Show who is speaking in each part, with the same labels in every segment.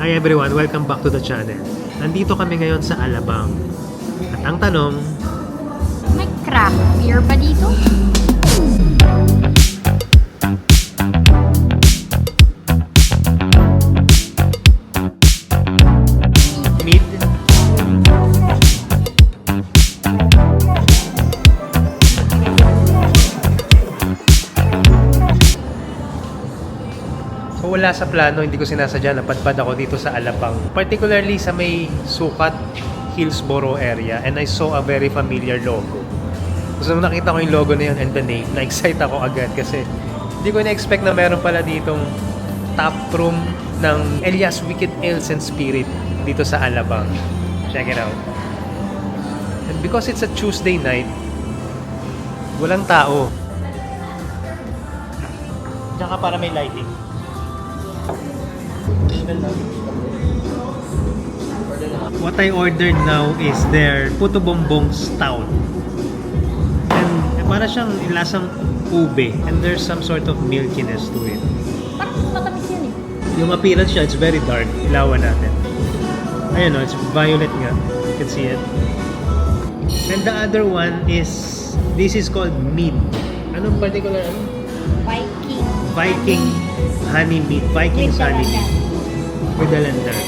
Speaker 1: Hi everyone, welcome back to the channel. Nandito kami ngayon sa Alabang. At ang tanong,
Speaker 2: May craft beer ba dito?
Speaker 1: mid? So wala sa plano, hindi ko sinasadya, napadpad ako dito sa Alabang. Particularly sa may Sukat, Hillsboro area, and I saw a very familiar logo. So nung nakita ko yung logo na yun and the name, na-excite ako agad kasi hindi ko na-expect na meron pala ditong tap room ng Elias Wicked Ales and Spirit dito sa Alabang. Check it out. And because it's a Tuesday night, walang tao. Diyan ka para may lighting. What I ordered now is their Puto Bongbong Stout. And para siyang lasang ube. And there's some sort of milkiness to it.
Speaker 2: Parang matamis yan eh.
Speaker 1: Yung appearance siya, it's very dark. Ilawan natin. Ayun o, it's violet nga. You can see it. And the other one is, this is called mead. Anong particular?
Speaker 2: Viking.
Speaker 1: Viking honey mead. Viking's honey mead. With the lantern.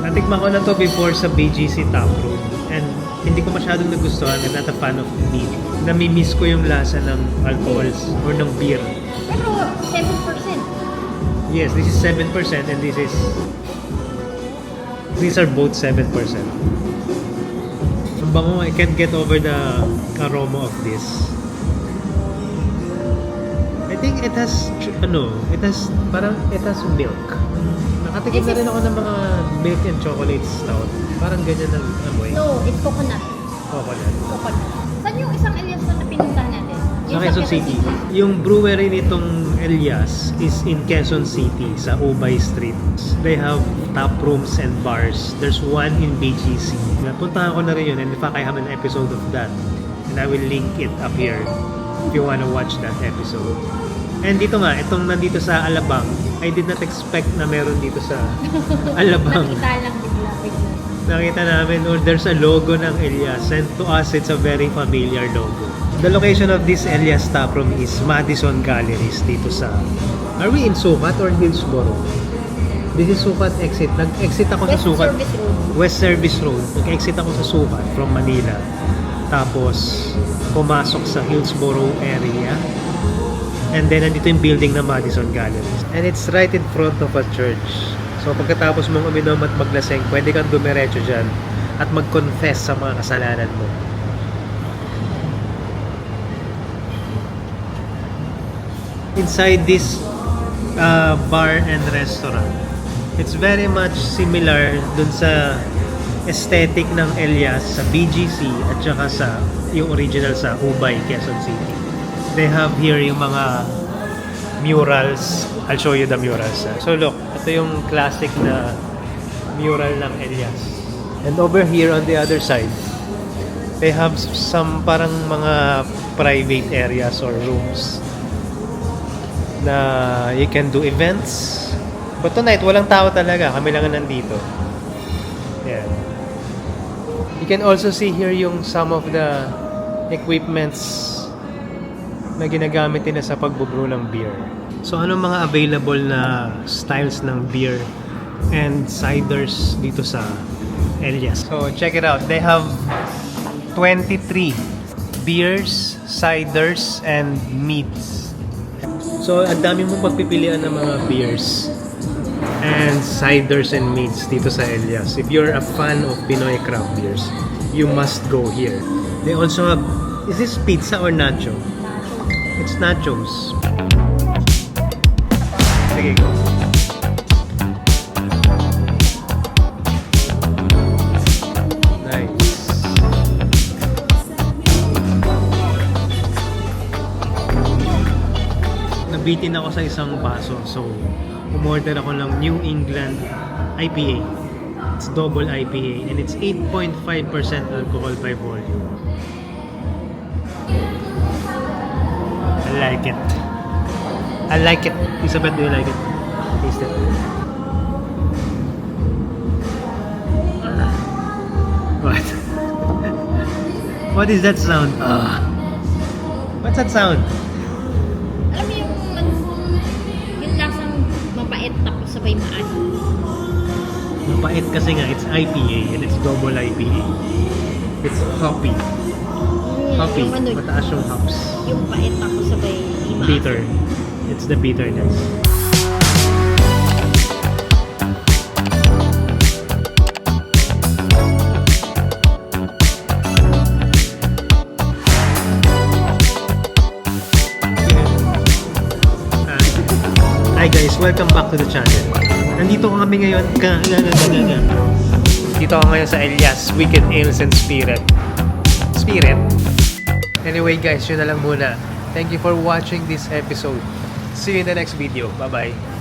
Speaker 1: Natikman ko na to before sa BGC Taproom. And hindi ko masyadong nagustuhan. I'm not a fan of mead. Namimiss ko yung lasa ng alcohols or ng beer.
Speaker 2: Pero 7%.
Speaker 1: Yes, this is 7% and these are both 7%. Ang bango, I can't get over the aroma of this. I think it has it has milk. Nakatikim na rin ako ng mga milk and chocolate stout. Parang ganyan ang amoy.
Speaker 2: No, it's coconut.
Speaker 1: Coconut.
Speaker 2: Coconut. Saan yung isang Elias na pinuntahan natin?
Speaker 1: Sa Quezon City. Yung brewery nitong Elias is in Quezon City sa Ubay Street. They have tap rooms and bars. There's one in BGC. Napuntahan ko na rin yun, and in fact I have an episode of that. And I will link it up here if you wanna watch that episode. And dito nga, itong nandito sa Alabang, I did not expect na meron dito sa Alabang.
Speaker 2: Nakita lang bigla.
Speaker 1: Nakita namin, or there's a logo ng Elias, and to us it's a very familiar logo. The location of this Elias Taproom is Madison Galleries dito sa... Are we in Sukat or Hillsboro? This is Sukat exit. Nag-exit ako sa Sukat. West Service Road. Nag-exit ako sa Sukat from Manila. Tapos, pumasok sa Hillsboro area. And then, nandito yung building na Madison Galleries. And it's right in front of a church. So, pagkatapos mong uminom at maglaseng, pwede kang dumiretso dyan at mag-confess sa mga kasalanan mo. Inside this bar and restaurant, it's very much similar dun sa aesthetic ng Elias sa BGC at saka sa yung original sa Ubay, Quezon City. They have here yung mga murals. I'll show you the murals. So look, ito yung classic na mural ng Elias. And over here on the other side, they have some parang mga private areas or rooms na you can do events. But tonight, walang tao talaga. Kami lang nandito. Yeah. You can also see here yung some of the equipments na ginagamit nila sa pagbubrew ng beer. So, anong mga available na styles ng beer and ciders dito sa Elias? So, check it out. They have 23 beers, ciders, and meads. So, ang dami mong pagpipilian ng mga beers and ciders and meads dito sa Elias. If you're a fan of Pinoy craft beers, you must go here. They also have, is this pizza or nacho? It's nachos. Sige, go. Nice. Nabitin ako sa isang baso, so umorder ako ng New England IPA. It's double IPA and it's 8.5% alcohol by volume. I like it. I like it. Isabel, do you like it? Taste it. What is that sound? What's that sound?
Speaker 2: Alam mo yung lasang mapait tapos sabay maasim.
Speaker 1: Mapait kasi nga, it's IPA and it's double IPA. It's hoppy. Hoppy.
Speaker 2: Yung ano,
Speaker 1: Mataas yung hops.
Speaker 2: yung pait tapos sabay maasim.
Speaker 1: Bitter. It's the bitterness. Hi guys, welcome back to the channel. Nandito kami ngayon Dito ako ngayon sa Elias Wicked Ales and Spirit. Anyway guys, yun na lang muna. Thank you for watching this episode. See you in the next video. Bye-bye.